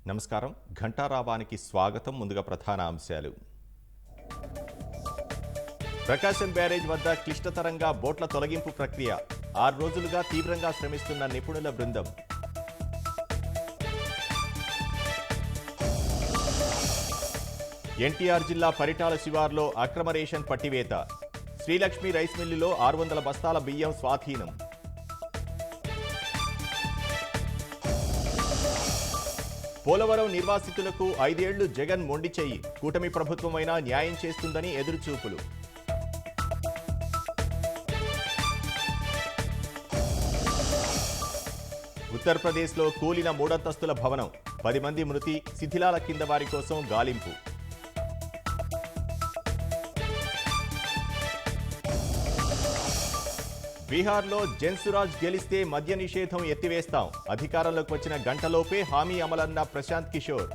నమస్కారం. ఘంటారావానికి స్వాగతం. ముందుగా ప్రధాన అంశాలు. ప్రకాశం బ్యారేజ్ వద్ద క్లిష్టతరంగా బోట్ల తొలగింపు ప్రక్రియ. 6 రోజులుగా తీవ్రంగా శ్రమిస్తున్న నిపుణుల బృందం. ఎన్టీఆర్ జిల్లా పరిటాల శివార్లో అక్రమ రేషన్ పట్టివేత. శ్రీలక్ష్మి రైస్ మిల్లులో 600 బస్తాల బియ్యం స్వాధీనం. పోలవరం నిర్వాసితులకు 5 ఏళ్లు జగన్ మొండి చెయ్యి. కూటమి ప్రభుత్వమైనా న్యాయం చేస్తుందని ఎదురుచూపులు. ఉత్తరప్రదేశ్లో కూలిన 3 అంతస్తుల భవనం. 10 మంది మృతి. శిథిలాల కింద వారి కోసం గాలింపు. బీహార్లో జన్సురాజ్ గెలిస్తే మద్య నిషేధం ఎత్తివేస్తాం. అధికారంలోకి వచ్చిన గంటలోపే హామీ అమలన్న ప్రశాంత్ కిషోర్.